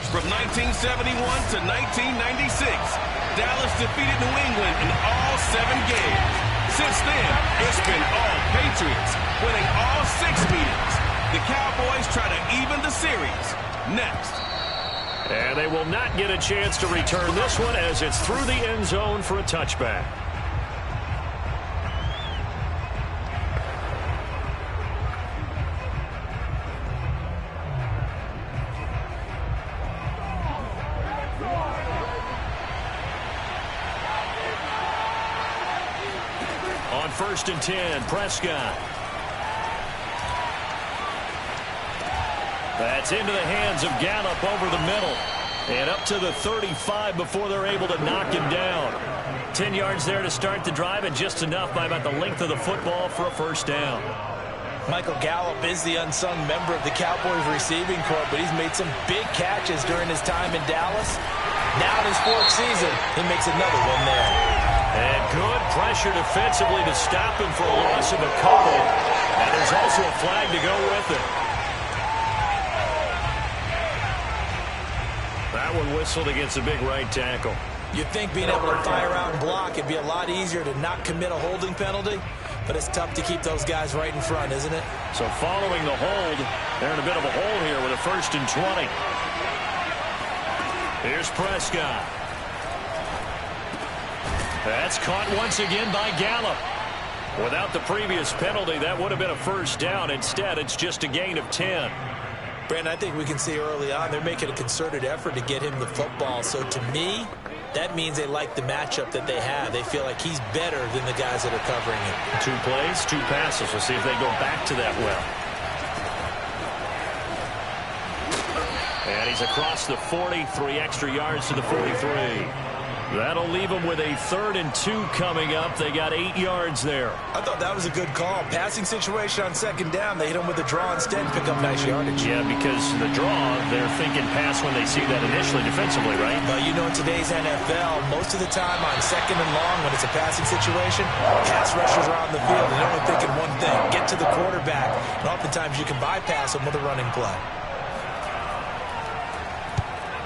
From 1971 to 1996, Dallas defeated New England in all 7 games. Since then, it's been all Patriots, winning all 6 meetings. The Cowboys try to even the series. Next. And they will not get a chance to return this one as it's through the end zone for a touchback. On 1st and 10, Prescott. That's into the hands of Gallup over the middle. And up to the 35 before they're able to knock him down. 10 yards there to start the drive, and just enough by about the length of the football for a first down. Michael Gallup is the unsung member of the Cowboys receiving corps, but he's made some big catches during his time in Dallas. Now in his 4th season, he makes another one there. And good pressure defensively to stop him for a loss of a couple. And there's also a flag to go with it. That one whistled against a big right tackle. You'd think being able to fire out and block, it'd be a lot easier to not commit a holding penalty, but it's tough to keep those guys right in front, isn't it? So following the hold, they're in a bit of a hole here with a 1st and 20. Here's Prescott. That's caught once again by Gallup. Without the previous penalty, that would have been a first down. Instead, it's just a gain of 10. Brandon, I think we can see early on they're making a concerted effort to get him the football. So to me, that means they like the matchup that they have. They feel like he's better than the guys that are covering him. 2 plays, 2 passes. We'll see if they go back to that well. And he's across the 40, 3 extra yards to the 43. That'll leave them with a 3rd and 2 coming up. They got 8 yards there. I thought that was a good call. Passing situation on 2nd down. They hit him with a draw instead and pick up nice yardage. Yeah, because the draw, they're thinking pass when they see that initially defensively, right? But you know, in today's NFL, most of the time on 2nd and long, when it's a passing situation, pass rushers are on the field. And they're only thinking one thing, get to the quarterback. And oftentimes you can bypass them with a running play.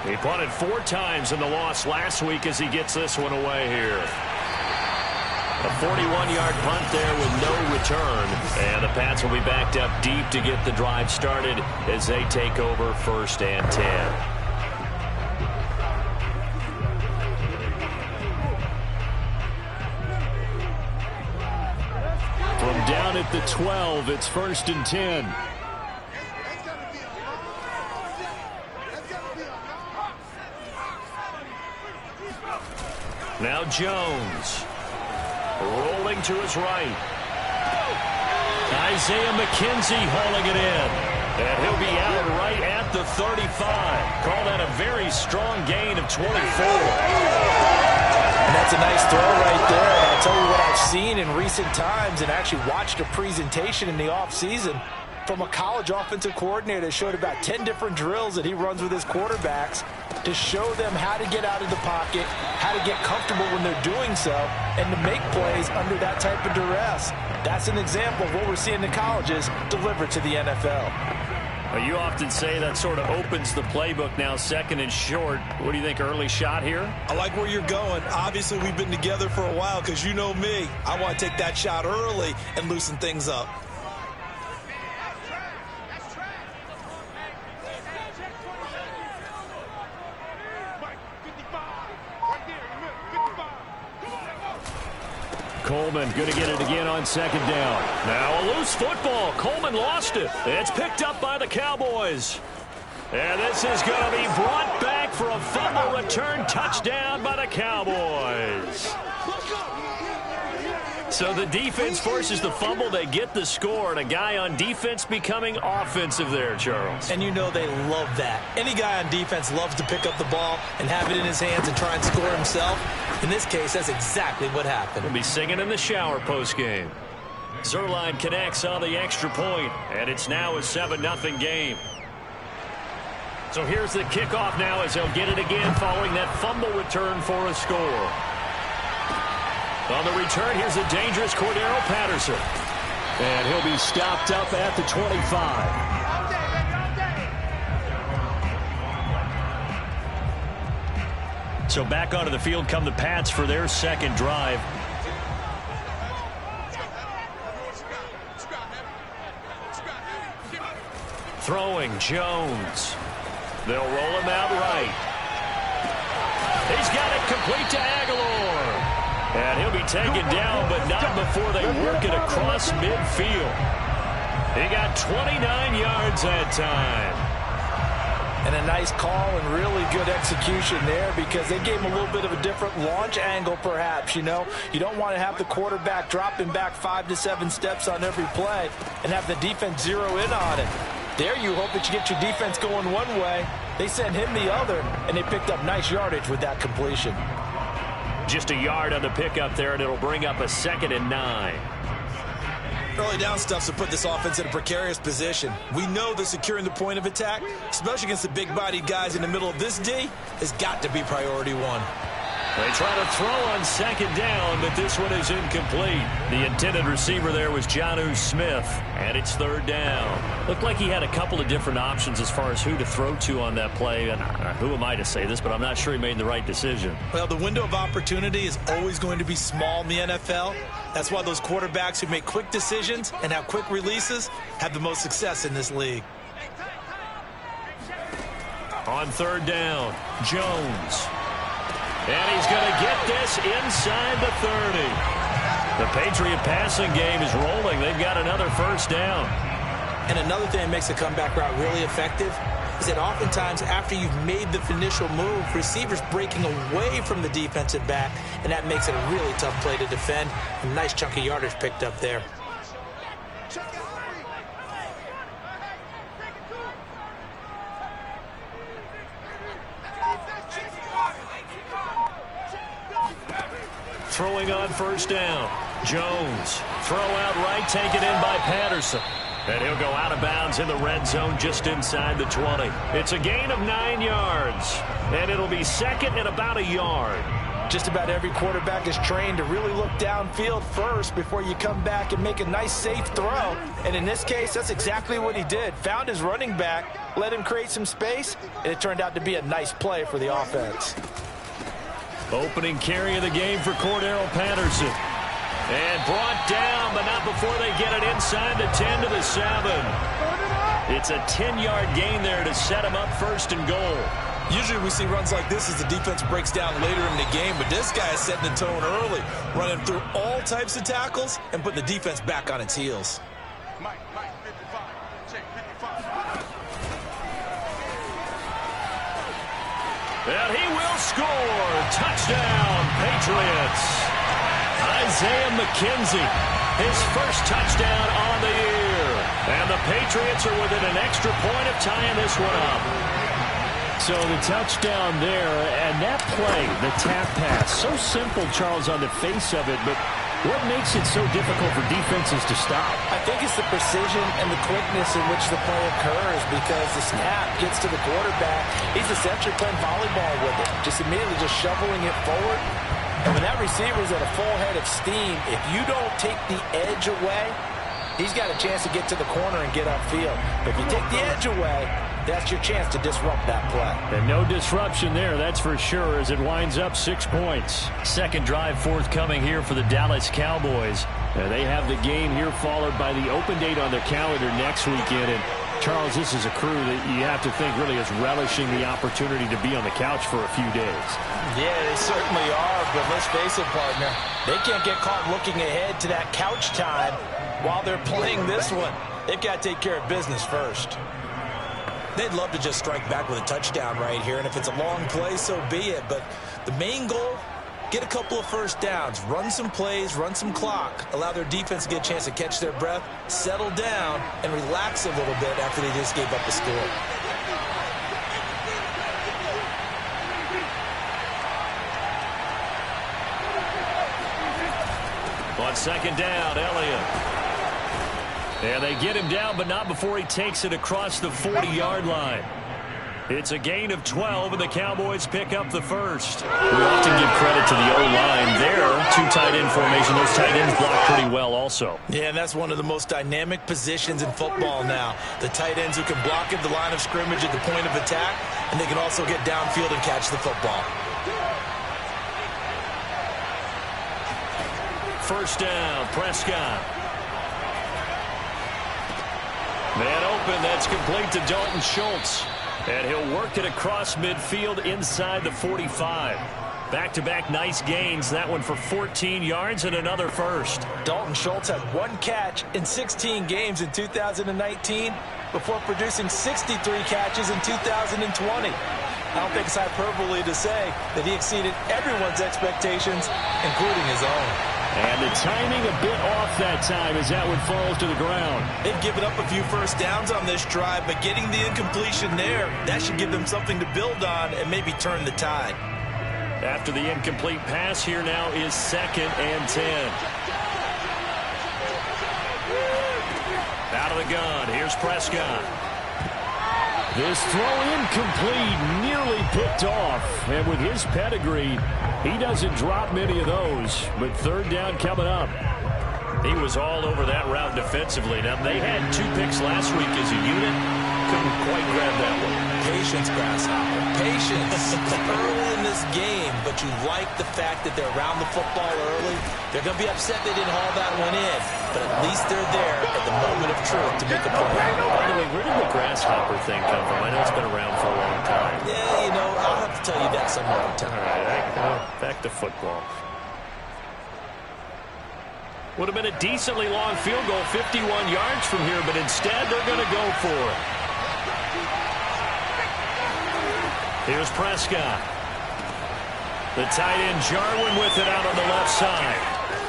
He punted 4 times in the loss last week as he gets this one away here. A 41-yard punt there with no return. And the Pats will be backed up deep to get the drive started as they take over 1st and 10. From down at the 12, it's 1st and 10. Now Jones, rolling to his right. Isaiah McKenzie hauling it in. And he'll be out right at the 35. Call that a very strong gain of 24. And that's a nice throw right there. And I'll tell you what I've seen in recent times and actually watched a presentation in the offseason from a college offensive coordinator that showed about 10 different drills that he runs with his quarterbacks to show them how to get out of the pocket, how to get comfortable when they're doing so, and to make plays under that type of duress. That's an example of what we're seeing in the colleges delivered to the NFL. Well, you often say that sort of opens the playbook now, 2nd and short. What do you think, early shot here? I like where you're going. Obviously, we've been together for a while because you know me. I want to take that shot early and loosen things up. Coleman going to get it again on 2nd down. Now a loose football. Coleman lost it. It's picked up by the Cowboys. And this is going to be brought back for a fumble return touchdown by the Cowboys. So the defense forces the fumble. They get the score. And a guy on defense becoming offensive there, Charles. And you know they love that. Any guy on defense loves to pick up the ball and have it in his hands and try and score himself. In this case, that's exactly what happened. We'll be singing in the shower postgame. Zerline connects on the extra point, and it's now a 7-0 game. So here's the kickoff now as they'll get it again following that fumble return for a score. On the return, here's a dangerous Cordero Patterson. And he'll be stopped up at the 25. So back onto the field come the Pats for their second drive. Throwing Jones. They'll roll him out right. He's got it complete to Aguilar. And he'll be taken down, but not before they work it across midfield. He got 29 yards that time. And a nice call and really good execution there because they gave him a little bit of a different launch angle perhaps, you know. You don't want to have the quarterback dropping back 5 to 7 steps on every play and have the defense zero in on it. There you hope that you get your defense going one way. They sent him the other, and they picked up nice yardage with that completion. Just a yard on the pickup there, and it'll bring up a 2nd and 9. Early down stuffs to put this offense in a precarious position. We know that securing the point of attack, especially against the big-bodied guys in the middle of this D, has got to be priority one. They try to throw on 2nd down, but this one is incomplete. The intended receiver there was Jonnu Smith, and it's 3rd down. Looked like he had a couple of different options as far as who to throw to on that play. And who am I to say this, but I'm not sure he made the right decision. Well, the window of opportunity is always going to be small in the NFL. That's why those quarterbacks who make quick decisions and have quick releases have the most success in this league. On 3rd down, Jones. And he's going to get this inside the 30. The Patriot passing game is rolling. They've got another 1st down. And another thing that makes the comeback route really effective is that oftentimes after you've made the initial move, receivers breaking away from the defensive back, and that makes it a really tough play to defend. A nice chunk of yardage picked up there. Throwing on 1st down. Jones. Throw out right, taken in by Patterson. And he'll go out of bounds in the red zone just inside the 20. It's a gain of 9 yards. And it'll be 2nd and about a yard. Just about every quarterback is trained to really look downfield first before you come back and make a nice, safe throw. And in this case, that's exactly what he did. Found his running back, let him create some space, and it turned out to be a nice play for the offense. Opening carry of the game for Cordero Patterson. And brought down, but not before they get it inside the 10 to the 7. It's a 10-yard gain there to set him up 1st and goal. Usually we see runs like this as the defense breaks down later in the game, but this guy is setting the tone early, running through all types of tackles and putting the defense back on its heels. And he will score. Touchdown, Patriots. Isaiah McKenzie, his 1st touchdown on the year. And the Patriots are within an extra point of tying this one up. So the touchdown there, and that play, the tap pass, so simple, Charles, on the face of it, but what makes it so difficult for defenses to stop? I think it's the precision and the quickness in which the play occurs because the snap gets to the quarterback. He's essentially playing volleyball with it, just immediately just shoveling it forward. And when that receiver's at a full head of steam, if you don't take the edge away, he's got a chance to get to the corner and get upfield. But if you take the edge away, that's your chance to disrupt that play. And no disruption there, that's for sure, as it winds up 6 points. 2nd drive forthcoming here for the Dallas Cowboys. They have the game here followed by the open date on their calendar next weekend. And Charles, this is a crew that you have to think really is relishing the opportunity to be on the couch for a few days. Yeah, they certainly are, but let's face it, partner. They can't get caught looking ahead to that couch time while they're playing this one. They've got to take care of business first. They'd love to just strike back with a touchdown right here, and if it's a long play, so be it. But the main goal, get a couple of 1st downs, run some plays, run some clock, allow their defense to get a chance to catch their breath, settle down, and relax a little bit after they just gave up the score. On 2nd down, Elliott. And they get him down, but not before he takes it across the 40-yard line. It's a gain of 12, and the Cowboys pick up the 1st. We often give credit to the O-line there. 2 tight end formation. Those tight ends block pretty well also. Yeah, and that's one of the most dynamic positions in football now. The tight ends who can block at the line of scrimmage at the point of attack, and they can also get downfield and catch the football. first down. Prescott. Man open. That's complete to Dalton Schultz. And he'll work it across midfield inside the 45. Back-to-back nice gains. That one for 14 yards and another first. Dalton Schultz had 1 catch in 16 games in 2019 before producing 63 catches in 2020. I don't think it's hyperbole to say that he exceeded everyone's expectations, including his own. And the timing a bit off that time as that one falls to the ground. They've given up a few first downs on this drive, but getting the incompletion there, that should give them something to build on and maybe turn the tide. After the incomplete pass, here now is 2nd and 10. Out of the gun, here's Prescott. This throw incomplete, nearly picked off. And with his pedigree, he doesn't drop many of those. But 3rd down coming up. He was all over that route defensively. Now, they had 2 picks last week as a unit. Couldn't quite grab that one. Patience, Grasshopper. Patience. Early in this game, but you like the fact that they're around the football early. They're going to be upset they didn't haul that one in, but at least they're there at the moment of truth to make a play. By the way, where did the Grasshopper thing come from? I know it's been around for a long time. Yeah, you know, I'll have to tell you that some other time. All right, back to football. Would have been a decently long field goal, 51 yards from here, but instead they're going to go for it. Here's Prescott. The tight end Jarwin with it out on the left side.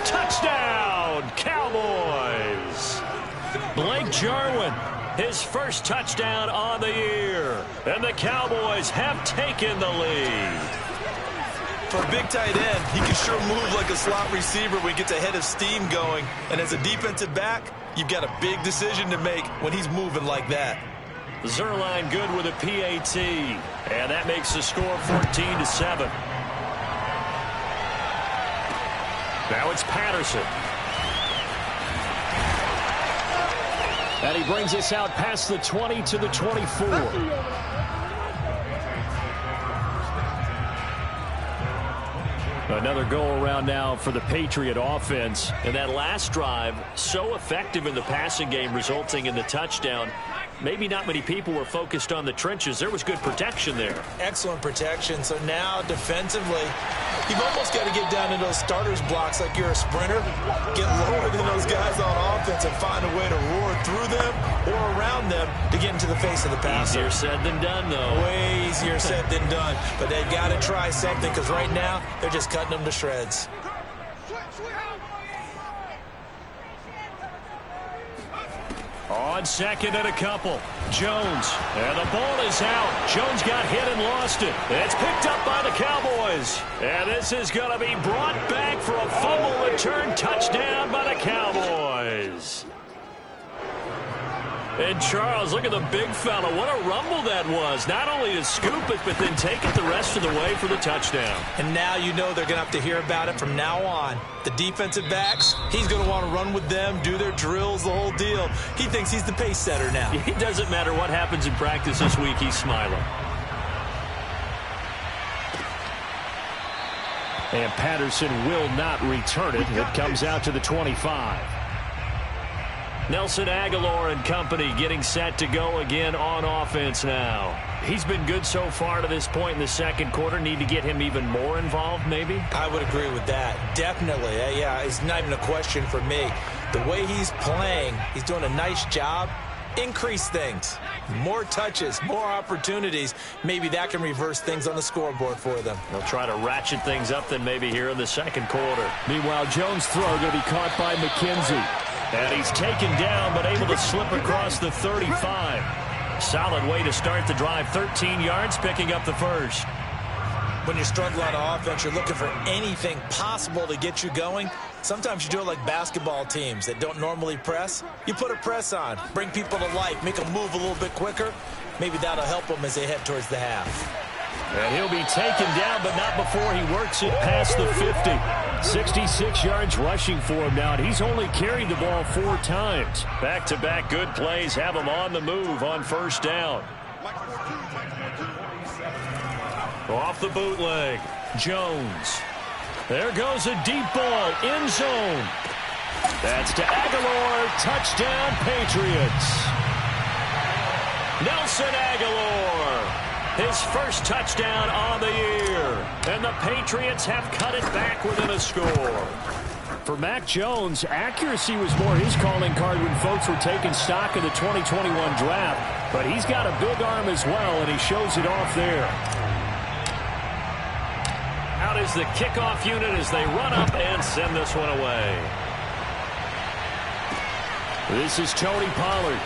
Touchdown, Cowboys. Blake Jarwin, his first touchdown on the year. And the Cowboys have taken the lead. For a big tight end, he can sure move like a slot receiver when he gets a head of steam going. And as a defensive back, you've got a big decision to make when he's moving like that. Zerline good with a PAT. And that makes the score 14-7. Now it's Patterson. And he brings us out past the 20 to the 24. Another go-around now for the Patriot offense. And that last drive, so effective in the passing game, resulting in the touchdown. Maybe not many people were focused on the trenches. There was good protection there. Excellent protection. So now defensively, you've almost got to get down into those starters blocks like you're a sprinter. Get lower than those guys on offense and find a way to roar through them or around them to get into the face of the passer. Easier said than done, though. Way easier said than done. But they've got to try something because right now they're just cutting them to shreds. On 2nd and a couple. Jones. And the ball is out. Jones got hit and lost it. It's picked up by the Cowboys. And this is going to be brought back for a fumble return touchdown by the Cowboys. And Charles, look at the big fella. What a rumble that was. Not only to scoop it, but then take it the rest of the way for the touchdown. And now you know they're going to have to hear about it from now on. The defensive backs, he's going to want to run with them, do their drills, the whole deal. He thinks he's the pace setter now. It doesn't matter what happens in practice this week, he's smiling. And Patterson will not return it. It comes out to the 25. Nelson Aguilar and company getting set to go again on offense now. He's been good so far to this point in the second quarter. Need to get him even more involved, maybe? I would agree with that. Definitely. Yeah, it's not even a question for me. The way he's playing, he's doing a nice job. Increase things. More touches, more opportunities. Maybe that can reverse things on the scoreboard for them. They'll try to ratchet things up then maybe here in the second quarter. Meanwhile, Jones' throw going to be caught by McKenzie. And he's taken down, but able to slip across the 35. Solid way to start the drive. 13 yards, picking up the first. When you're struggling on offense, you're looking for anything possible to get you going. Sometimes you do it like basketball teams that don't normally press. You put a press on, bring people to life, make them move a little bit quicker. Maybe that'll help them as they head towards the half. And he'll be taken down, but not before he works it past the 50. 66 yards rushing for him now, and he's only carried the ball 4 times. Back-to-back good plays have him on the move on first down. Off the bootleg, Jones. There goes a deep ball, end zone. That's to Aguilar, touchdown Patriots. Nelson Aguilar, his first touchdown on the year. And the Patriots have cut it back within a score. For Mac Jones, accuracy was more his calling card when folks were taking stock of the 2021 draft. But he's got a big arm as well, and he shows it off there. Out is the kickoff unit as they run up and send this one away. This is Tony Pollard.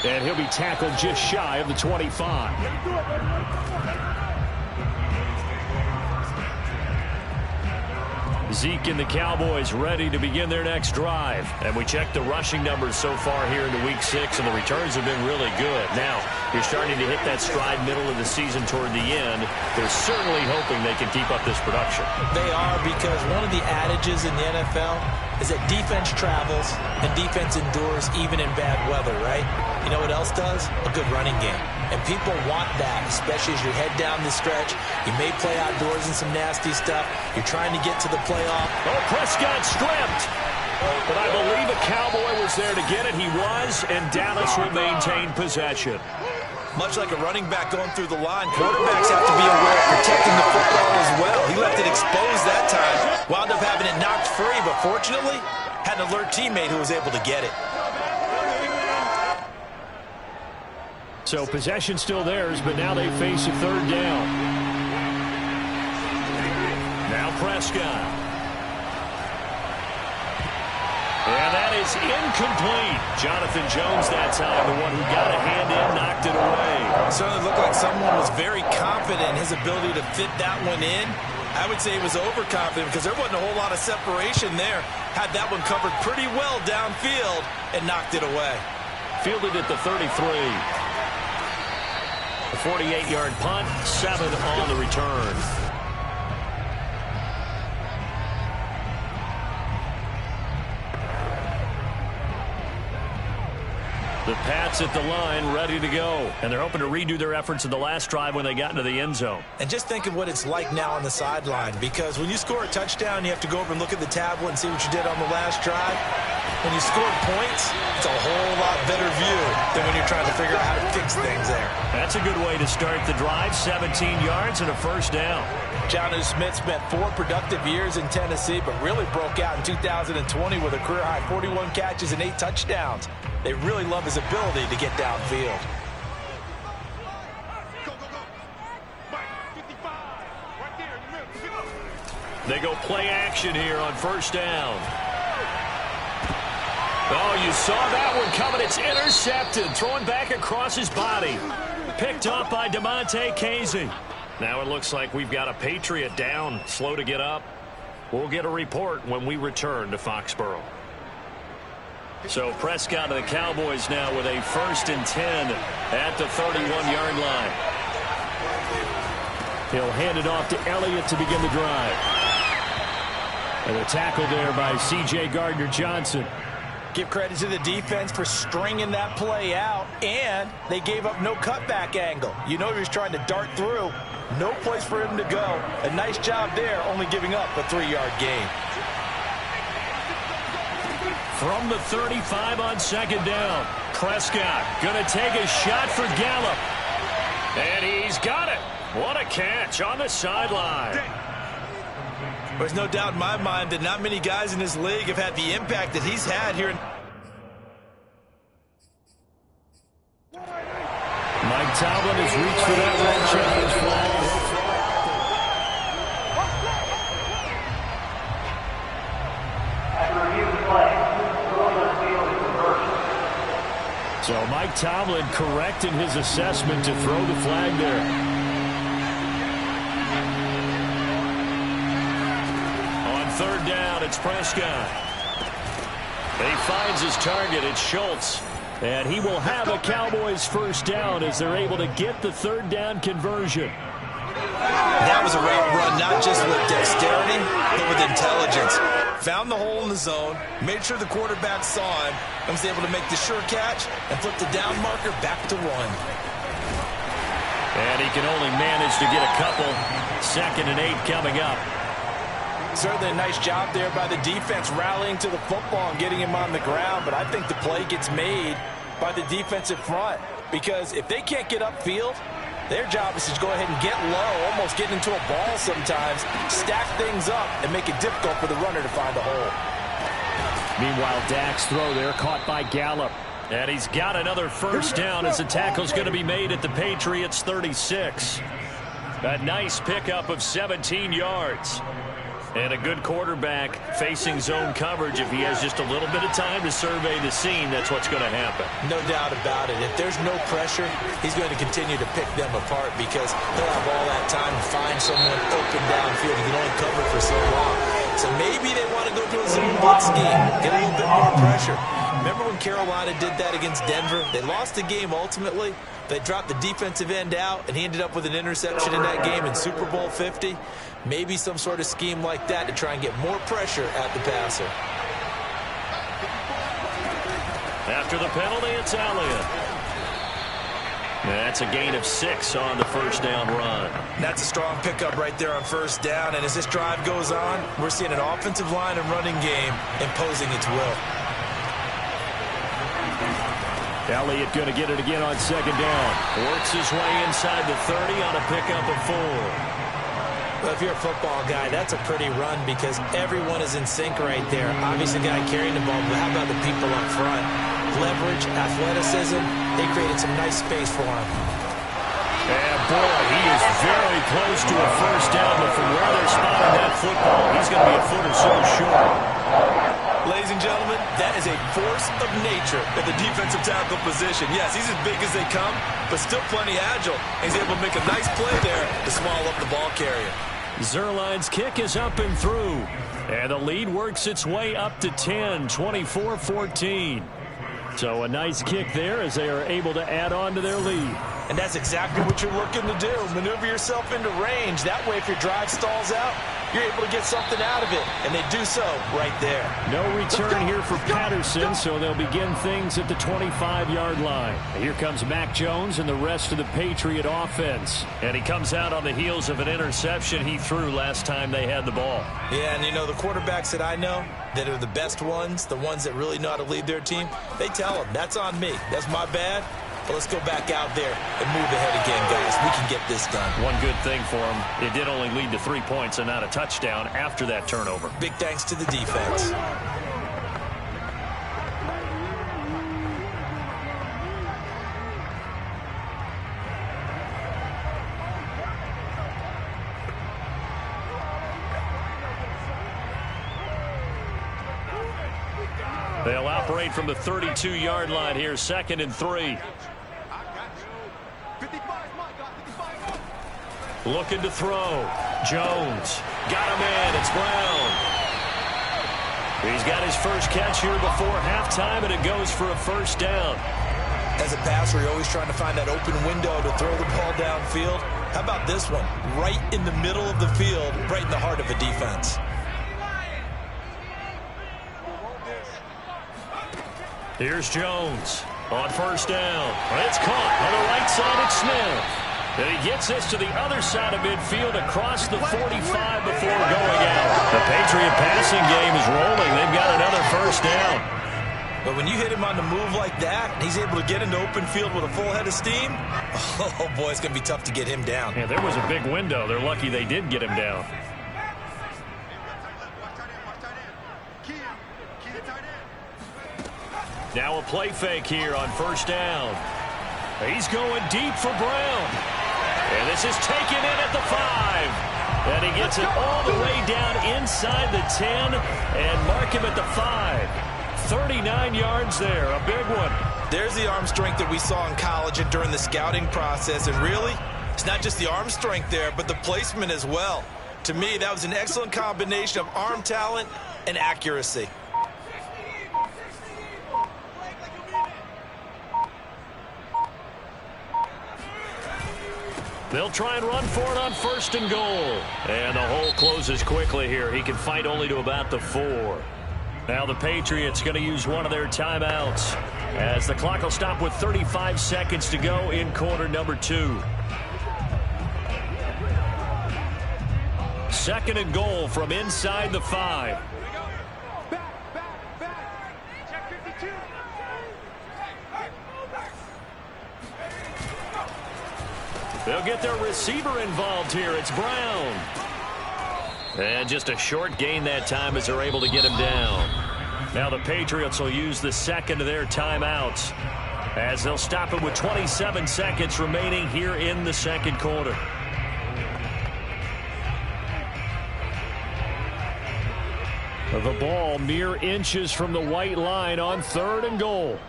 And he'll be tackled just shy of the 25. Zeke and the Cowboys ready to begin their next drive. And we checked the rushing numbers so far here into Week 6, and the returns have been really good. Now, you're starting to hit that stride middle of the season toward the end. They're certainly hoping they can keep up this production. They are, because one of the adages in the NFL is that defense travels and defense endures even in bad weather, right? You know what else does? A good running game. And people want that, especially as you head down the stretch. You may play outdoors in some nasty stuff. You're trying to get to the playoff. Oh, Prescott stripped. But I believe a Cowboy was there to get it. He was, and Dallas will maintain possession. Much like a running back going through the line, quarterbacks have to be aware of protecting the football as well. He left it exposed that time. Wound up having it knocked free, but fortunately, had an alert teammate who was able to get it. So possession still theirs, but now they face a third down. Now Prescott. And that is incomplete. Jonathan Jones that time, the one who got a hand in, knocked it away. It certainly looked like someone was very confident in his ability to fit that one in. I would say he was overconfident because there wasn't a whole lot of separation there. Had that one covered pretty well downfield and knocked it away. Fielded at the 33. A 48-yard punt, 7 on the return. The Pats at the line, ready to go. And they're hoping to redo their efforts in the last drive when they got into the end zone. And just think of what it's like now on the sideline, because when you score a touchdown, you have to go over and look at the tablet and see what you did on the last drive. When you score points, it's a whole lot better view than when you're trying to figure out how to fix things there. That's a good way to start the drive. 17 yards and a first down. Jonnu Smith spent 4 productive years in Tennessee, but really broke out in 2020 with a career-high 41 catches and 8 touchdowns. They really love his ability to get downfield. They go play action here on first down. Oh, you saw that one coming. It's intercepted. Thrown back across his body. Picked up by Damontae Kazee. Now it looks like we've got a Patriot down, slow to get up. We'll get a report when we return to Foxborough. So Prescott of the Cowboys now with a 1st and 10 at the 31-yard line. He'll hand it off to Elliott to begin the drive. And a tackle there by C.J. Gardner-Johnson. Give credit to the defense for stringing that play out, and they gave up no cutback angle. You know he was trying to dart through. No place for him to go. A nice job there, only giving up a 3-yard gain. From the 35 on second down, Prescott going to take a shot for Gallup. And he's got it. What a catch on the sideline. There's no doubt in my mind that not many guys in this league have had the impact that he's had here. Mike Tomlin has reached for that red challenge flag. So Mike Tomlin correcting his assessment to throw the flag there. On third down, it's Prescott. He finds his target. It's Schultz. And he will have a Cowboys first down as they're able to get the third down conversion. That was a route run, not just with dexterity, but with intelligence. Found the hole in the zone, made sure the quarterback saw him, and was able to make the sure catch and flip the down marker back to 1. And he can only manage to get a couple. 2nd and 8 coming up. Certainly a nice job there by the defense rallying to the football and getting him on the ground, but I think the play gets made by the defensive front because if they can't get upfield, their job is to go ahead and get low, almost get into a ball sometimes, stack things up, and make it difficult for the runner to find the hole. Meanwhile, Dak's throw there caught by Gallup. And he's got another first down as the tackle's going to be made at the Patriots' 36. A nice pickup of 17 yards. And a good quarterback facing zone coverage. If he has just a little bit of time to survey the scene, that's what's going to happen. No doubt about it. If there's no pressure, he's going to continue to pick them apart because he'll have all that time to find someone open downfield. He can only cover for so long. So maybe they want to go to a zone blitz scheme, get a little bit more pressure. Remember when Carolina did that against Denver? They lost the game ultimately. They dropped the defensive end out, and he ended up with an interception in that game in Super Bowl 50. Maybe some sort of scheme like that to try and get more pressure at the passer. After the penalty, it's Elliott. That's a gain of 6 on the first down run. That's a strong pickup right there on first down. And as this drive goes on, we're seeing an offensive line and running game imposing its will. Elliott going to get it again on 2nd down. Works his way inside the 30 on a pickup of 4. Well, if you're a football guy, that's a pretty run because everyone is in sync right there. Obviously, the guy carrying the ball, but how about the people up front? Leverage, athleticism, they created some nice space for him. And boy, he is very close to a first down, but from where they're spotting that football, he's going to be a foot or so short. Ladies and gentlemen, that is a force of nature at the defensive tackle position. Yes, he's as big as they come, but still plenty agile. He's able to make a nice play there to swallow up the ball carrier. Zuerlein's kick is up and through. And the lead works its way up to 10, 24-14. So a nice kick there as they are able to add on to their lead. And that's exactly what you're looking to do. Maneuver yourself into range. That way, if your drive stalls out, you're able to get something out of it. And they do so right there. No return here for Patterson, so they'll begin things at the 25-yard line. Here comes Mac Jones and the rest of the Patriot offense. And he comes out on the heels of an interception he threw last time they had the ball. Yeah, and you know, the quarterbacks that I know that are the best ones, the ones that really know how to lead their team, they tell them, that's on me. That's my bad. But let's go back out there and move ahead again, guys. We can get this done. One good thing for him, it did only lead to 3 points and not a touchdown after that turnover. Big thanks to the defense. They'll operate from the 32-yard line here, 2nd and 3. Looking to throw. Jones. Got a man. It's Brown. He's got his first catch here before halftime, and it goes for a first down. As a passer, you're always trying to find that open window to throw the ball downfield. How about this one? Right in the middle of the field, right in the heart of a defense. Here's Jones on first down. It's caught on the right side of Smith. And he gets this to the other side of midfield across the 45 before going out. The Patriot passing game is rolling. They've got another first down. But when you hit him on the move like that, and he's able to get into open field with a full head of steam, oh boy, it's going to be tough to get him down. Yeah, there was a big window. They're lucky they did get him down. Now a play fake here on first down. He's going deep for Brown. And this is taken in at the 5. And he gets it all the way down inside the 10 and mark him at the 5. 39 yards there, a big one. There's the arm strength that we saw in college and during the scouting process. And really, it's not just the arm strength there, but the placement as well. To me, that was an excellent combination of arm talent and accuracy. They'll try and run for it on first and goal. And the hole closes quickly here. He can fight only to about the 4. Now the Patriots going to use one of their timeouts as the clock will stop with 35 seconds to go in quarter number 2. 2nd and goal from inside the 5. They'll get their receiver involved here. It's Brown. And just a short gain that time as they're able to get him down. Now the Patriots will use the 2nd of their timeouts as they'll stop it with 27 seconds remaining here in the 2nd quarter. The ball mere inches from the white line on 3rd and goal.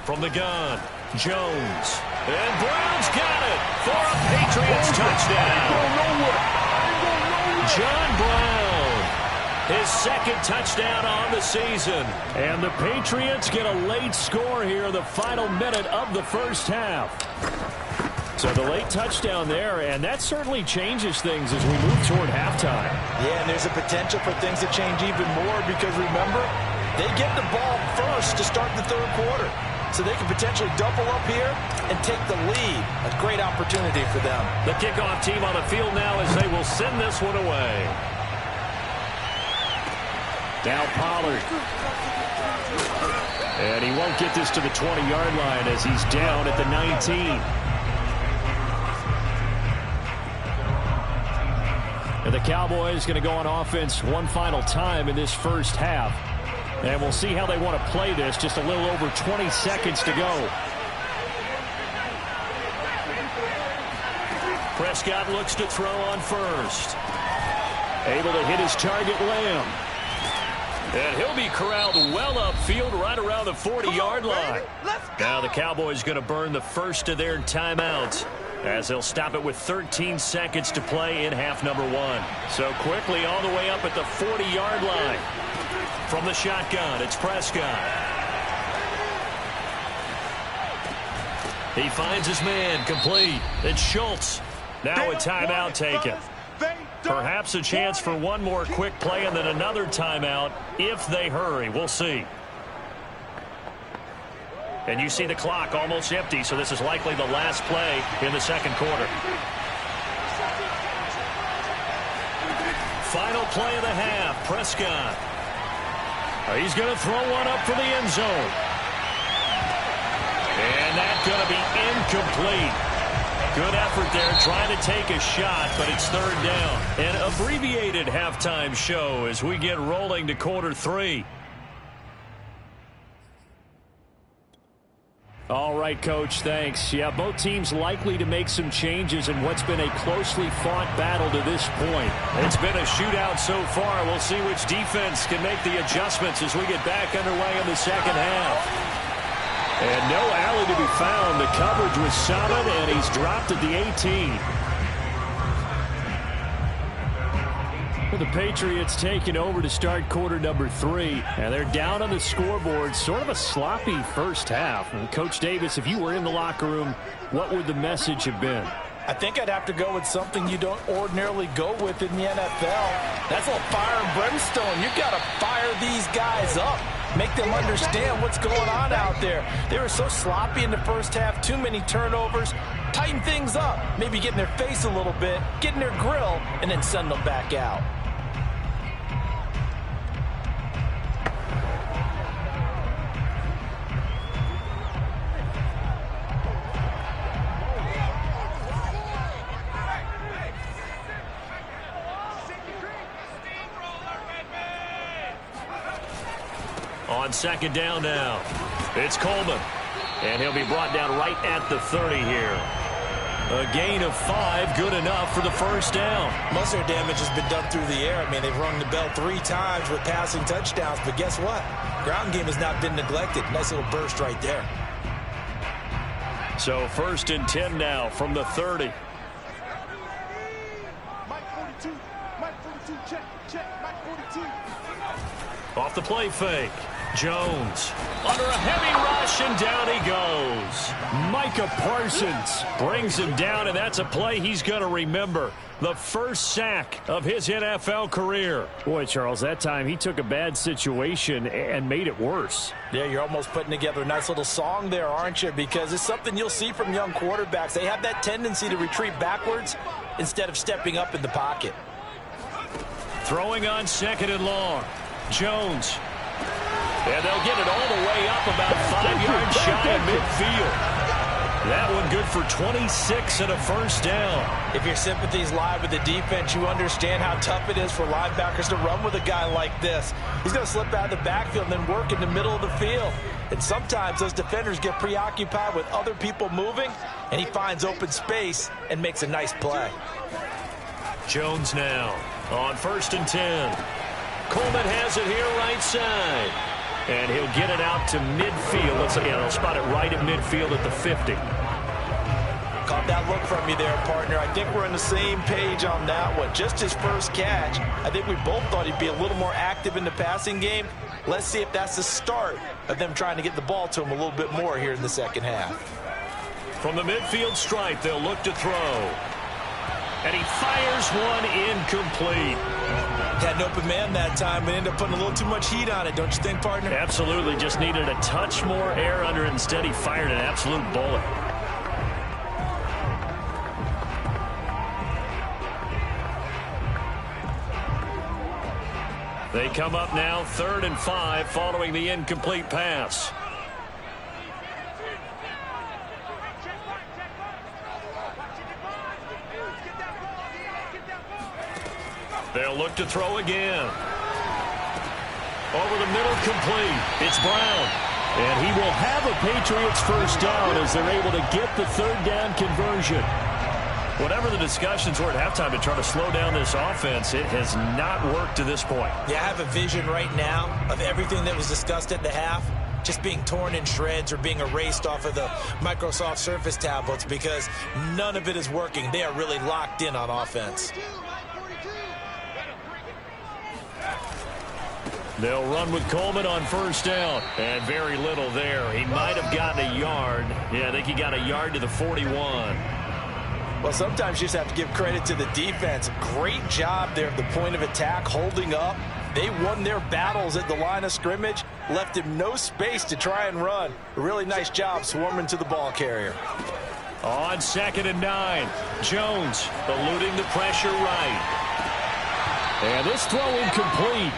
From the gun, Jones. And Brown's got it for a Patriots touchdown. John Brown, his 2nd touchdown on the season. And the Patriots get a late score here in the final minute of the 1st half. So the late touchdown there, and that certainly changes things as we move toward halftime. Yeah, and there's a potential for things to change even more because, remember, they get the ball first to start the 3rd quarter. So they can potentially double up here and take the lead. A great opportunity for them. The kickoff team on the field now as they will send this one away. Now Pollard. And he won't get this to the 20-yard line as he's down at the 19. And the Cowboys going to go on offense one final time in this 1st half. And we'll see how they want to play this. Just a little over 20 seconds to go. Prescott looks to throw on 1st. Able to hit his target, Lamb. And he'll be corralled well upfield right around the 40-yard line. Now the Cowboys going to burn the 1st of their timeouts as they'll stop it with 13 seconds to play in half number 1. So quickly all the way up at the 40-yard line. From the shotgun, it's Prescott. He finds his man, complete. It's Schultz. Now a timeout taken. Perhaps a chance for one more quick play and then another timeout if they hurry. We'll see. And you see the clock almost empty, so this is likely the last play in the 2nd quarter. Final play of the half, Prescott. He's going to throw one up for the end zone. And that's going to be incomplete. Good effort there trying to take a shot, but it's 3rd down. An abbreviated halftime show as we get rolling to quarter 3. All right, Coach, thanks. Yeah, both teams likely to make some changes in what's been a closely fought battle to this point. It's been a shootout so far. We'll see which defense can make the adjustments as we get back underway in the 2nd half. And no alley to be found. The coverage was solid, and he's dropped at the 18. The Patriots taking over to start quarter number 3, and they're down on the scoreboard. Sort of a sloppy 1st half. And Coach Davis, if you were in the locker room, what would the message have been? I think I'd have to go with something you don't ordinarily go with in the NFL. That's a little fire and brimstone. You've got to fire these guys up. Make them understand what's going on out there. They were so sloppy in the 1st half. Too many turnovers. Tighten things up. Maybe get in their face a little bit. Get in their grill. And then send them back out. On 2nd down now, it's Coleman. And he'll be brought down right at the 30 here. A gain of 5, good enough for the 1st down. Most of their damage has been done through the air. I mean, they've rung the bell 3 times with passing touchdowns. But guess what? Ground game has not been neglected. Nice little burst right there. So 1st and 10 now from the 30. Mike 42, check, Mike 42. Off the play fake. Jones under a heavy rush, and down he goes. Micah Parsons brings him down, and that's a play he's going to remember. The first sack of his NFL career. Boy, Charles, that time he took a bad situation and made it worse. Yeah, you're almost putting together a nice little song there, aren't you? Because it's something you'll see from young quarterbacks. They have that tendency to retreat backwards instead of stepping up in the pocket. Throwing on 2nd and long. Jones. And they'll get it all the way up about 5 yards shy of midfield. That one good for 26 and a first down. If your sympathies lie with the defense, you understand how tough it is for linebackers to run with a guy like this. He's going to slip out of the backfield and then work in the middle of the field. And sometimes those defenders get preoccupied with other people moving, and he finds open space and makes a nice play. Jones now on 1st and 10. Coleman has it here right side. And he'll get it out to midfield. Let's see, they'll spot it right at midfield at the 50. Caught that look from you there, partner. I think we're on the same page on that one. Just his first catch. I think we both thought he'd be a little more active in the passing game. Let's see if that's the start of them trying to get the ball to him a little bit more here in the second half. From the midfield stripe, they'll look to throw. And he fires one incomplete. Had an open man that time, but ended up putting a little too much heat on it, don't you think, partner? Absolutely. Just needed a touch more air under it. Instead, he fired an absolute bullet. They come up now 3rd and 5 following the incomplete pass. They'll look to throw again. Over the middle, complete. It's Brown. And he will have a Patriots first down as they're able to get the 3rd down conversion. Whatever the discussions were at halftime to try to slow down this offense, it has not worked to this point. Yeah, I have a vision right now of everything that was discussed at the half just being torn in shreds or being erased off of the Microsoft Surface tablets because none of it is working. They are really locked in on offense. They'll run with Coleman on 1st down. And very little there. He might have gotten a yard. Yeah, I think he got a yard to the 41. Well, sometimes you just have to give credit to the defense. Great job there at the point of attack, holding up. They won their battles at the line of scrimmage, left him no space to try and run. A really nice job swarming to the ball carrier. On 2nd and 9, Jones eluding the pressure right. And this throw incomplete.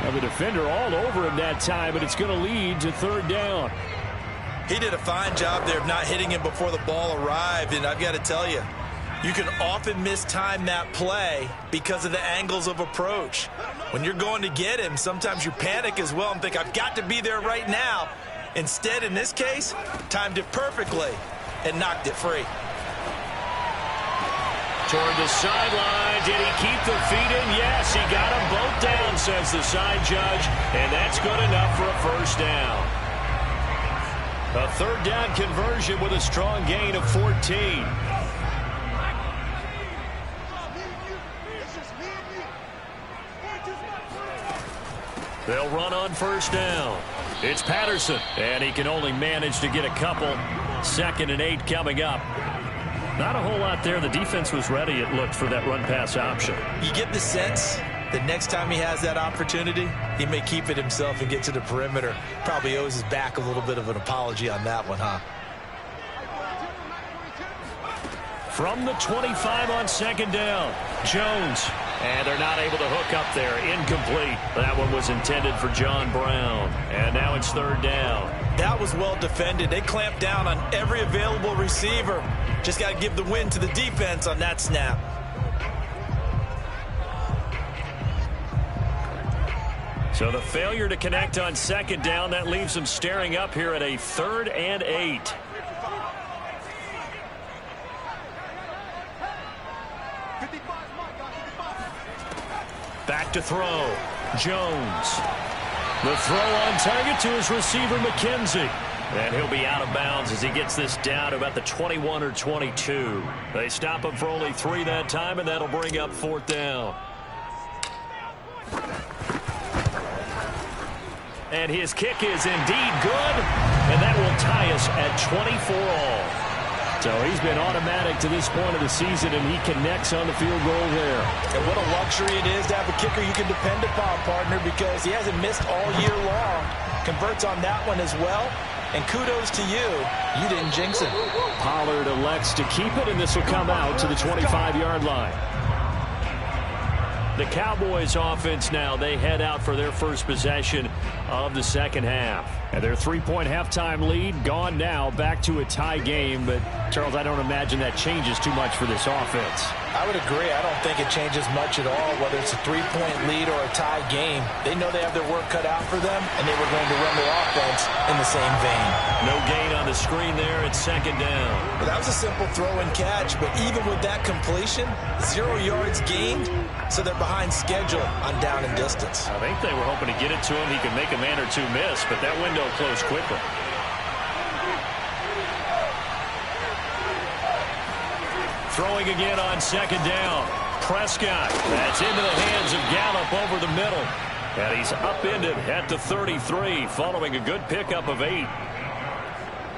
Now the defender all over him that time, but it's going to lead to 3rd down. He did a fine job there of not hitting him before the ball arrived, and I've got to tell you, you can often mistime that play because of the angles of approach. When you're going to get him, sometimes you panic as well and think, I've got to be there right now. Instead, in this case, timed it perfectly and knocked it free. Toward the sideline, did he keep the feet in? Yes, he got them both down, says the side judge, and that's good enough for a first down. A 3rd down conversion with a strong gain of 14. They'll run on 1st down. It's Patterson, and he can only manage to get a couple. 2nd and 8 coming up. Not a whole lot there. The defense was ready, it looked, for that run-pass option. You get the sense that next time he has that opportunity, he may keep it himself and get to the perimeter. Probably owes his back a little bit of an apology on that one, huh? From the 25 on 2nd down, Jones. And they're not able to hook up there. Incomplete. That one was intended for John Brown. And now it's 3rd down. That was well defended. They clamped down on every available receiver. Just got to give the win to the defense on that snap. So the failure to connect on 2nd down, that leaves them staring up here at a 3rd and 8. Back to throw. Jones. The throw on target to his receiver, McKenzie. And he'll be out of bounds as he gets this down to about the 21 or 22. They stop him for only 3 that time, and that'll bring up 4th down. And his kick is indeed good, and that will tie us at 24 all. So he's been automatic to this point of the season, and he connects on the field goal there. And what a luxury it is to have a kicker you can depend upon, partner, because he hasn't missed all year long. Converts on that one as well. And kudos to you. You didn't jinx it. Pollard elects to keep it, and this will come out to the 25-yard line. The Cowboys offense now, they head out for their first possession of the second half. And their 3-point halftime lead gone now, back to a tie game. But, Charles, I don't imagine that changes too much for this offense. I would agree. I don't think it changes much at all, whether it's a 3-point lead or a tie game. They know they have their work cut out for them, and they were going to run their offense in the same vein. No gain on the screen there. It's second down. Well, that was a simple throw and catch, but even with that completion, 0 yards gained, so they're behind schedule on down and distance. I think they were hoping to get it to him. He could make a man or two miss, but that window closed quickly. Throwing again on second down. Prescott. That's into the hands of Gallup over the middle. And he's upended at the 33 following a good pickup of 8.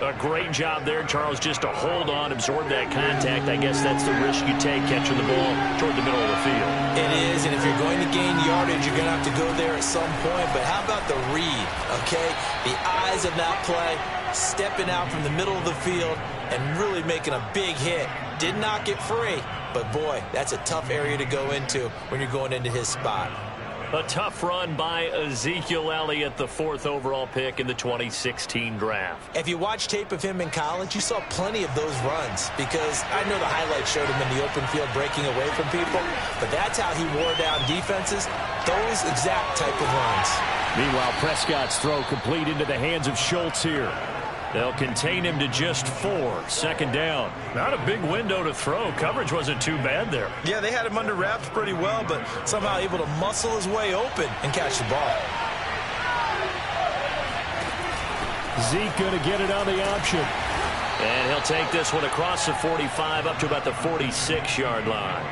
A great job there, Charles, just to hold on, absorb that contact. I guess that's the risk you take catching the ball toward the middle of the field. It is, and if you're going to gain yardage, you're going to have to go there at some point. But how about the read, okay? The eyes of that play, stepping out from the middle of the field and really making a big hit. Did not get free, but boy, that's a tough area to go into when you're going into his spot. A tough run by Ezekiel Elliott, the 4th overall pick in the 2016 draft. If you watch tape of him in college, you saw plenty of those runs because I know the highlights showed him in the open field breaking away from people, but that's how he wore down defenses, those exact type of runs. Meanwhile, Prescott's throw complete into the hands of Schultz here. They'll contain him to just 4. Second down. Not a big window to throw. Coverage wasn't too bad there. Yeah, they had him under wraps pretty well, but somehow able to muscle his way open and catch the ball. Zeke going to get it on the option. And he'll take this one across the 45 up to about the 46-yard line.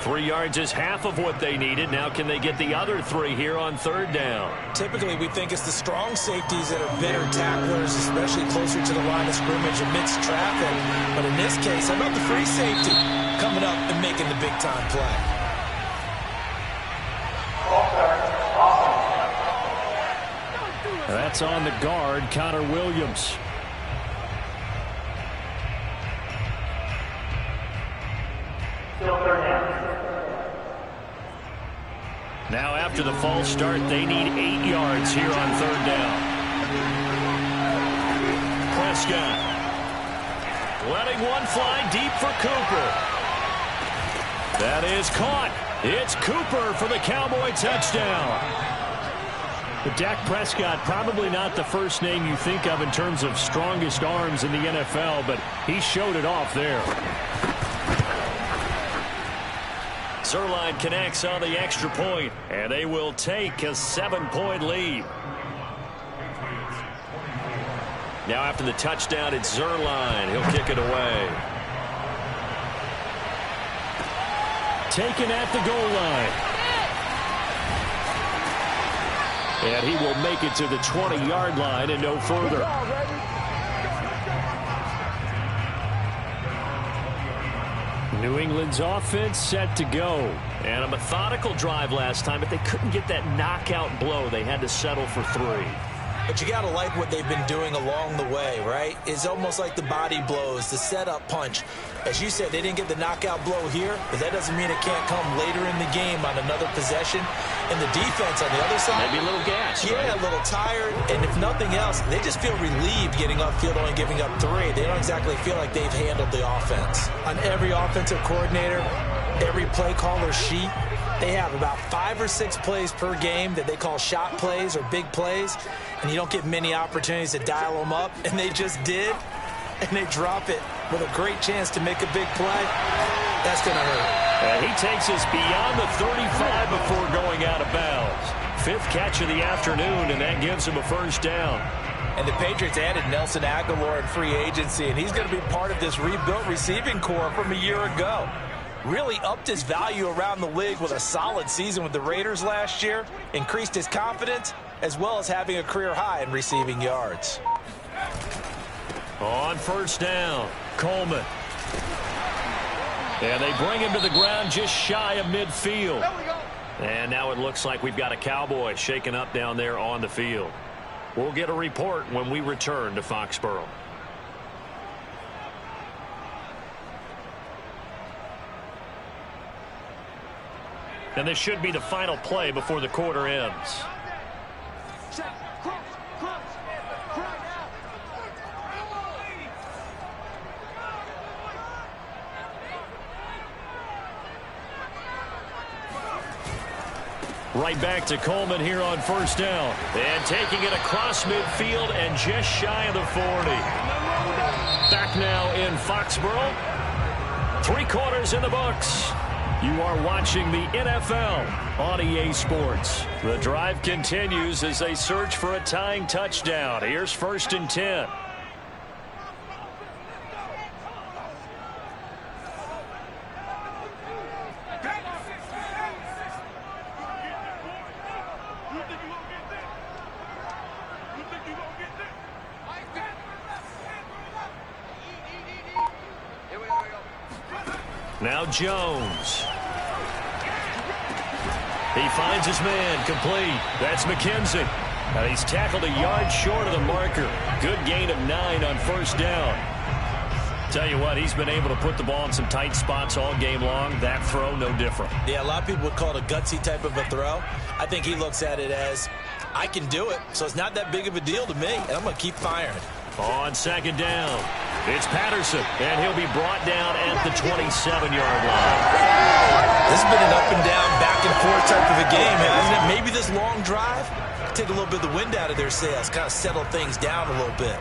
3 yards is half of what they needed. Now can they get the other 3 here on third down? Typically, we think it's the strong safeties that are better tacklers, especially closer to the line of scrimmage amidst traffic. But in this case, how about the free safety coming up and making the big-time play? That's on the guard, Connor Williams. Now after the false start, they need 8 yards here on third down. Prescott letting one fly deep for Cooper. That is caught. It's Cooper for the Cowboy touchdown. But Dak Prescott, probably not the first name you think of in terms of strongest arms in the NFL, but he showed it off there. Zerline connects on the extra point, and they will take a 7-point lead. Now after the touchdown, it's Zerline. He'll kick it away. Taken at the goal line. And he will make it to the 20-yard line and no further. New England's offense set to go. And a methodical drive last time, but they couldn't get that knockout blow. They had to settle for 3. But you got to like what they've been doing along the way, right? It's almost like the body blows, the setup punch. As you said, they didn't get the knockout blow here, but that doesn't mean it can't come later in the game on another possession. And the defense on the other side, maybe a little gas. Yeah, right? A little tired. And if nothing else, they just feel relieved getting upfield, only giving up 3. They don't exactly feel like they've handled the offense. On every offensive coordinator, every play caller sheet, they have about 5 or 6 plays per game that they call shot plays or big plays, and you don't get many opportunities to dial them up, and they just did, and they drop it with a great chance to make a big play. That's going to hurt. And he takes us beyond the 35 before going out of bounds. 5th catch of the afternoon, and that gives him a first down. And the Patriots added Nelson Aguilar in free agency, and he's going to be part of this rebuilt receiving core from a year ago. Really upped his value around the league with a solid season with the Raiders last year, increased his confidence, as well as having a career high in receiving yards. On first down, Coleman. And they bring him to the ground just shy of midfield. And now it looks like we've got a Cowboy shaken up down there on the field. We'll get a report when we return to Foxborough. And this should be the final play before the quarter ends. Right back to Coleman here on first down. And taking it across midfield and just shy of the 40. Back now in Foxborough. 3 quarters in the books. You are watching the NFL on EA Sports. The drive continues as they search for a tying touchdown. Here's 1st and 10. Now Jones. He finds his man, complete. That's McKenzie. And he's tackled a yard short of the marker. Good gain of 9 on first down. Tell you what, he's been able to put the ball in some tight spots all game long. That throw, no different. Yeah, a lot of people would call it a gutsy type of a throw. I think he looks at it as, I can do it, so it's not that big of a deal to me, and I'm going to keep firing. On second down, it's Patterson, and he'll be brought down at the 27-yard line. This has been an up and down, back and forth type of a game, hasn't it? Maybe this long drive take a little bit of the wind out of their sails, kind of settle things down a little bit.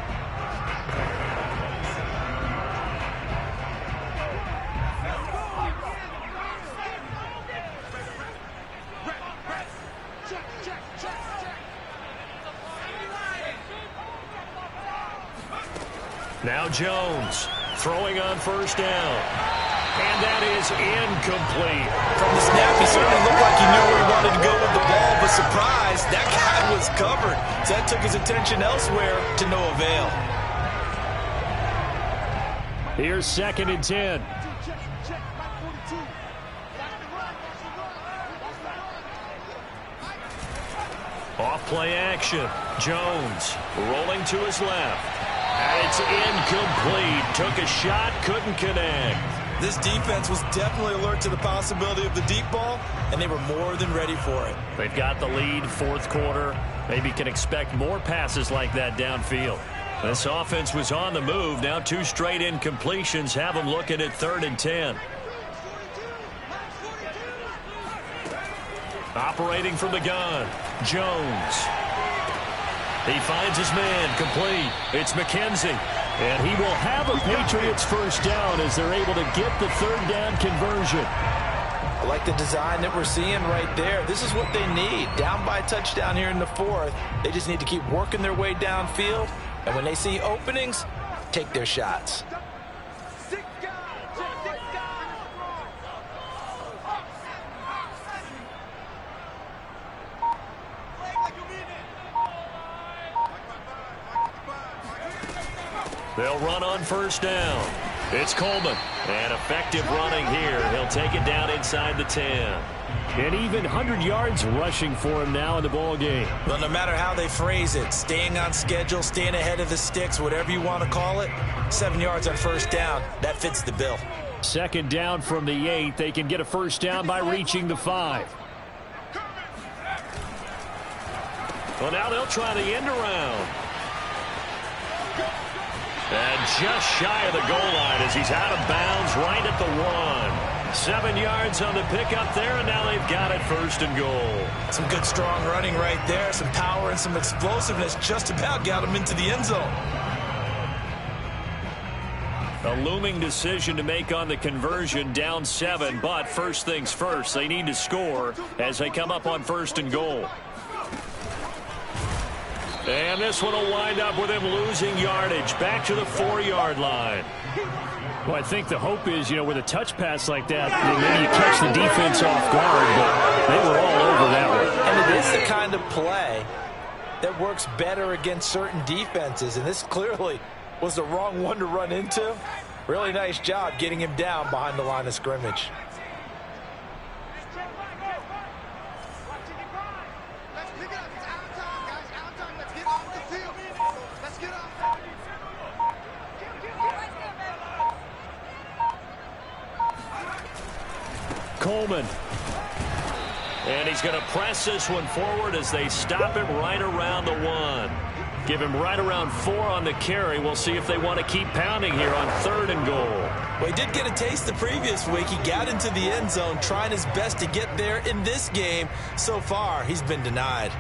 Now Jones throwing on first down. And that is incomplete. From the snap, he certainly looked like he knew where he wanted to go with the ball, but surprise, that guy was covered. So that took his attention elsewhere to no avail. Here's 2nd and 10. Off play action. Jones rolling to his left. And it's incomplete. Took a shot, couldn't connect. This defense was definitely alert to the possibility of the deep ball, and they were more than ready for it. They've got the lead, 4th quarter. Maybe can expect more passes like that downfield. This offense was on the move. Now 2 straight incompletions have them looking at 3rd and 10. Operating from the gun, Jones. He finds his man, complete. It's McKenzie. And he will have a Patriots first down as they're able to get the 3rd down conversion. I like the design that we're seeing right there. This is what they need. Down by a touchdown here in the 4th. They just need to keep working their way downfield. And when they see openings, take their shots. They'll run on first down. It's Coleman. And effective running here. He'll take it down inside the 10. And even 100 yards rushing for him now in the ball game. Well, no matter how they phrase it, staying on schedule, staying ahead of the sticks, whatever you want to call it, 7 yards on first down, that fits the bill. 2nd down from the 8. They can get a first down by reaching the 5. Well, now they'll try the end around. And just shy of the goal line as he's out of bounds right at the 1. 7 yards on the pickup there, and now they've got it 1st and goal. Some good, strong running right there. Some power and some explosiveness just about got him into the end zone. A looming decision to make on the conversion, down 7, but first things first, they need to score as they come up on 1st and goal. And this one will wind up with him losing yardage back to the 4-yard line. Well, I think the hope is, with a touch pass like that, maybe you catch the defense off guard, but they were all over that one. And it is the kind of play that works better against certain defenses, and this clearly was the wrong one to run into. Really nice job getting him down behind the line of scrimmage. Coleman. And he's going to press this one forward as they stop him right around the 1. Give him right around 4 on the carry. We'll see if they want to keep pounding here on 3rd and goal. Well, he did get a taste the previous week. He got into the end zone, trying his best to get there in this game. So far, he's been denied.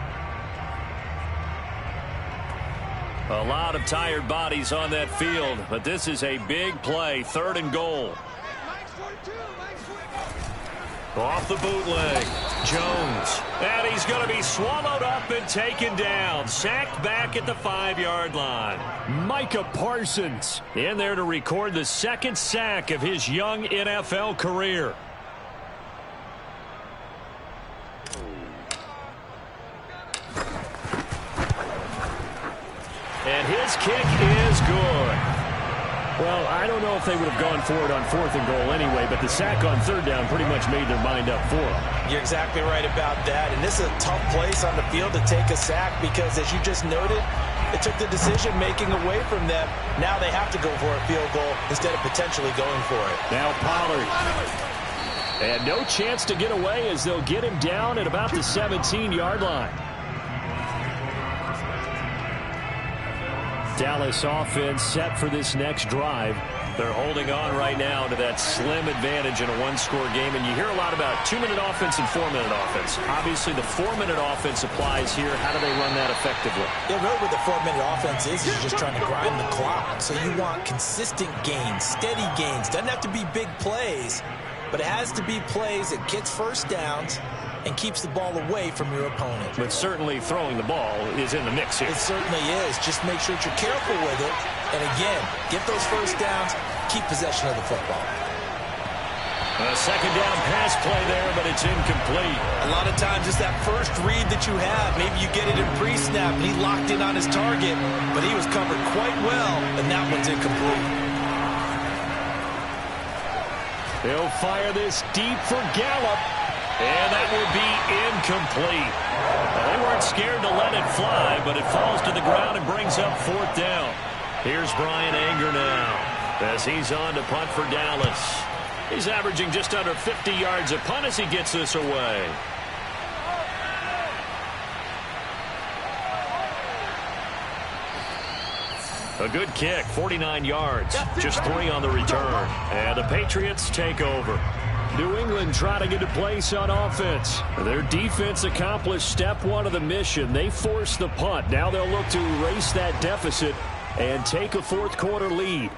A lot of tired bodies on that field, but this is a big play. 3rd and goal. Off the bootleg, Jones. And he's going to be swallowed up and taken down. Sacked back at the 5-yard line. Micah Parsons in there to record the 2nd sack of his young NFL career. And his kick is good. Well, I don't know if they would have gone for it on 4th and goal anyway, but the sack on 3rd down pretty much made their mind up for them. You're exactly right about that, and this is a tough place on the field to take a sack because, as you just noted, it took the decision-making away from them. Now they have to go for a field goal instead of potentially going for it. Now Pollard. And no chance to get away as they'll get him down at about the 17-yard line. Dallas offense set for this next drive. They're holding on right now to that slim advantage in a 1-score game. And you hear a lot about 2-minute offense and 4-minute offense. Obviously, the 4-minute offense applies here. How do they run that effectively? Yeah, really what the 4-minute offense is you're just trying to grind the clock. So you want consistent gains, steady gains. Doesn't have to be big plays, but it has to be plays that gets first downs and keeps the ball away from your opponent. But certainly throwing the ball is in the mix here. It certainly is. Just make sure that you're careful with it. And again, get those first downs, keep possession of the football. A 2nd down pass play there, but it's incomplete. A lot of times it's that first read that you have. Maybe you get it in pre-snap and he locked in on his target, but he was covered quite well, and that one's incomplete. He'll fire this deep for Gallup. And that will be incomplete. They weren't scared to let it fly, but it falls to the ground and brings up 4th down. Here's Brian Anger now as he's on to punt for Dallas. He's averaging just under 50 yards a punt as he gets this away. A good kick, 49 yards, just 3 on the return. And the Patriots take over. New England trying to get a place on offense. Their defense accomplished step 1 of the mission. They forced the punt. Now they'll look to erase that deficit and take a 4th quarter lead.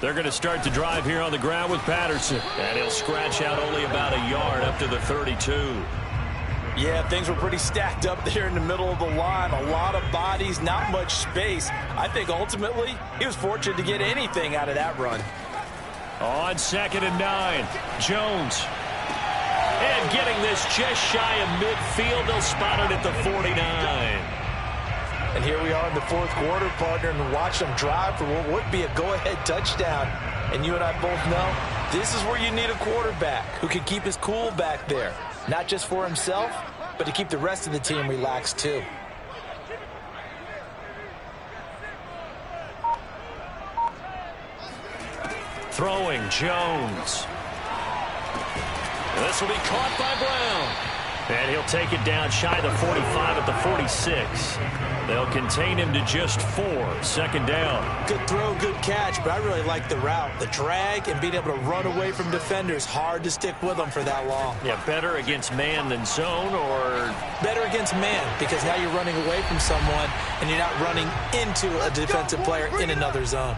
They're going to start the drive here on the ground with Patterson. And he'll scratch out only about a yard up to the 32. Yeah, things were pretty stacked up there in the middle of the line. A lot of bodies, not much space. I think ultimately he was fortunate to get anything out of that run. On 2nd and 9, Jones. And getting this just shy of midfield. They'll spot it at the 49. And here we are in the 4th quarter, partner, and watch them drive for what would be a go-ahead touchdown. And you and I both know this is where you need a quarterback who can keep his cool back there. Not just for himself, but to keep the rest of the team relaxed too. Throwing Jones. This will be caught by Brown. And he'll take it down shy of the 45 at the 46. They'll contain him to just 4. 2nd down. Good throw, good catch, but I really like the route. The drag and being able to run away from defenders. Hard to stick with them for that long. Yeah, better against man than zone, or? Better against man, because now you're running away from someone and you're not running into a defensive player in another zone.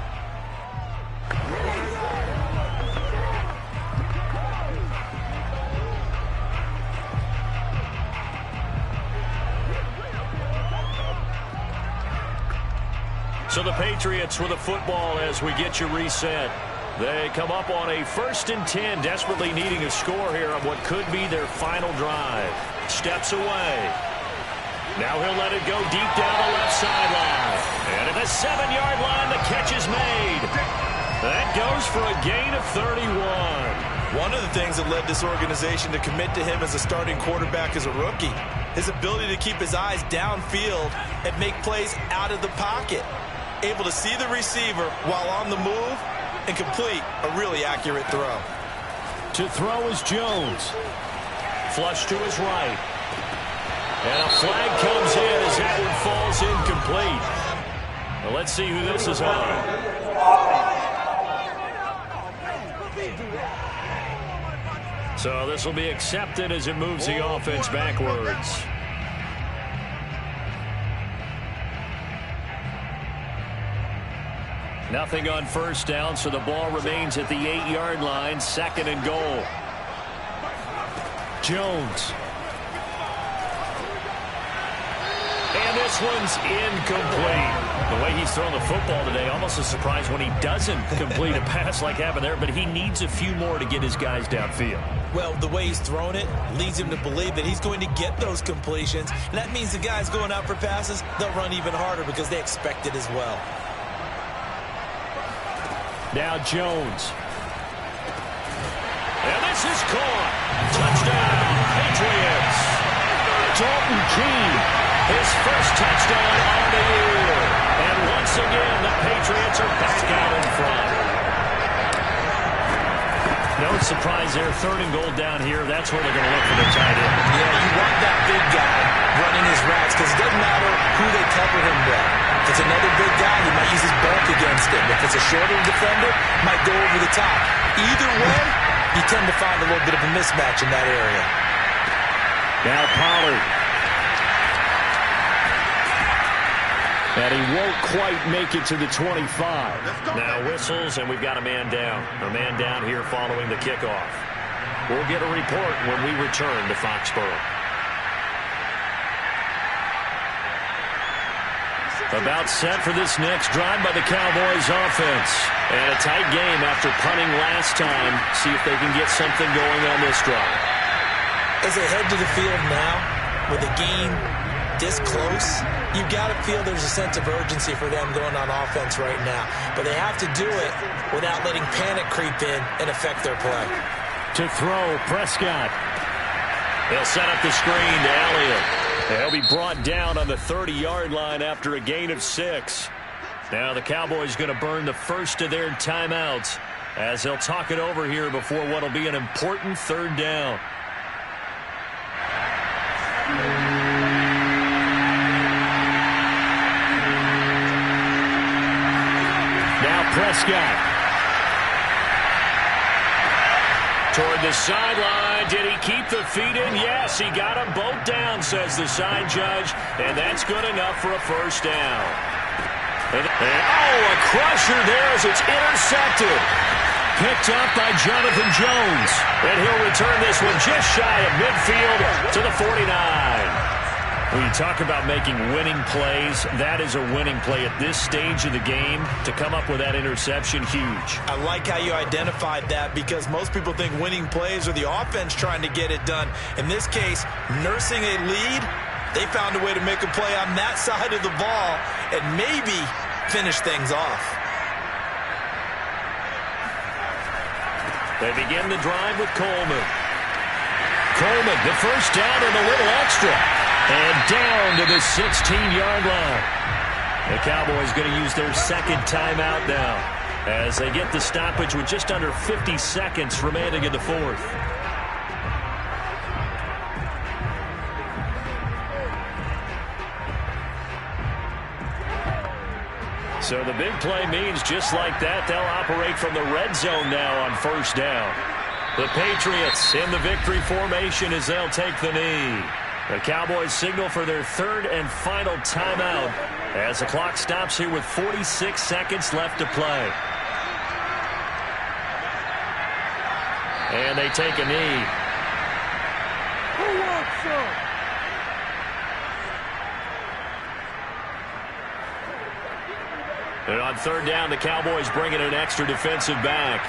So the Patriots with the football as we get you reset. They come up on a 1st and 10, desperately needing a score here on what could be their final drive. Steps away. Now he'll let it go deep down the left sideline. And at the 7-yard line, the catch is made. That goes for a gain of 31. One of the things that led this organization to commit to him as a starting quarterback as a rookie, his ability to keep his eyes downfield and make plays out of the pocket. Able to see the receiver while on the move and complete a really accurate throw. To throw is Jones. Flush to his right. And a flag comes in as that one falls incomplete. Well, let's see who this is on. So this will be accepted as it moves the offense backwards. Nothing on 1st down, so the ball remains at the 8-yard line, 2nd and goal. Jones. And this one's incomplete. The way he's thrown the football today, almost a surprise when he doesn't complete a pass like happened there, but he needs a few more to get his guys downfield. Well, the way he's thrown it leads him to believe that he's going to get those completions. And that means the guys going out for passes, they'll run even harder because they expect it as well. Now Jones. And this is caught. Touchdown, Patriots. Dalton Keene, his first touchdown on the year. And once again, the Patriots are back out in front. No surprise there. 3rd and goal down here. That's where they're going to look for the tight end. Yeah, you want that big guy running his routes because it doesn't matter who they cover him with. If it's another big guy, he might use his bulk against him. If it's a shorter defender, might go over the top. Either way, you tend to find a little bit of a mismatch in that area. Now Pollard. And he won't quite make it to the 25. Now whistles, and we've got a man down. A man down here following the kickoff. We'll get a report when we return to Foxborough. About set for this next drive by the Cowboys offense. And a tight game after punting last time. See if they can get something going on this drive. As they head to the field now, with the game this close, you've got to feel there's a sense of urgency for them going on offense right now. But they have to do it without letting panic creep in and affect their play. To throw, Prescott. They'll set up the screen to Elliott. They'll be brought down on the 30-yard line after a gain of 6. Now the Cowboys going to burn the first of their timeouts as they'll talk it over here before what will be an important 3rd down. Now Prescott. Toward the sideline. Did he keep the feet in? Yes, he got them both down, says the side judge. And that's good enough for a 1st down. And a crusher there as it's intercepted. Picked up by Jonathan Jones. And he'll return this one just shy of midfield to the 49. When you talk about making winning plays, that is a winning play at this stage of the game. To come up with that interception, huge. I like how you identified that because most people think winning plays are the offense trying to get it done. In this case, nursing a lead, they found a way to make a play on that side of the ball and maybe finish things off. They begin the drive with Coleman. Coleman, the 1st down and a little extra. And down to the 16-yard line. The Cowboys going to use their 2nd timeout now as they get the stoppage with just under 50 seconds remaining in the 4th. So the big play means just like that, they'll operate from the red zone now on 1st down. The Patriots in the victory formation as they'll take the knee. The Cowboys signal for their 3rd and final timeout as the clock stops here with 46 seconds left to play. And they take a knee. Who wants some? And on third down, the Cowboys bring in an extra defensive back.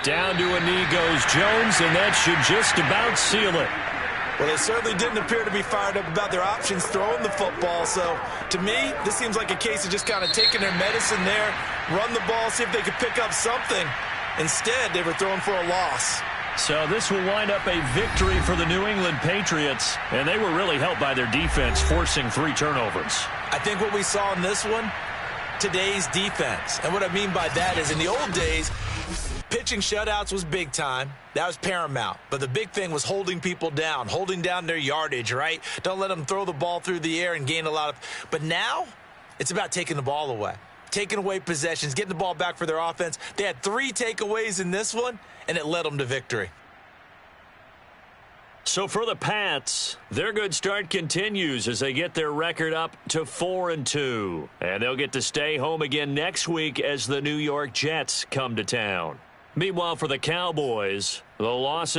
Down to a knee goes Jones, and that should just about seal it. Well, they certainly didn't appear to be fired up about their options throwing the football. So, to me, this seems like a case of just kind of taking their medicine there, run the ball, see if they could pick up something. Instead, they were throwing for a loss. So this will wind up a victory for the New England Patriots, and they were really helped by their defense, forcing 3 turnovers. I think what we saw in this one, today's defense. And what I mean by that is in the old days, pitching shutouts was big time. That was paramount. But the big thing was holding people down, holding down their yardage, right? Don't let them throw the ball through the air and gain a lot of... But now, it's about taking the ball away. Taking away possessions, getting the ball back for their offense. They had 3 takeaways in this one, and it led them to victory. So for the Pats, their good start continues as they get their record up to 4-2. And they'll get to stay home again next week as the New York Jets come to town. Meanwhile, for the Cowboys, the loss...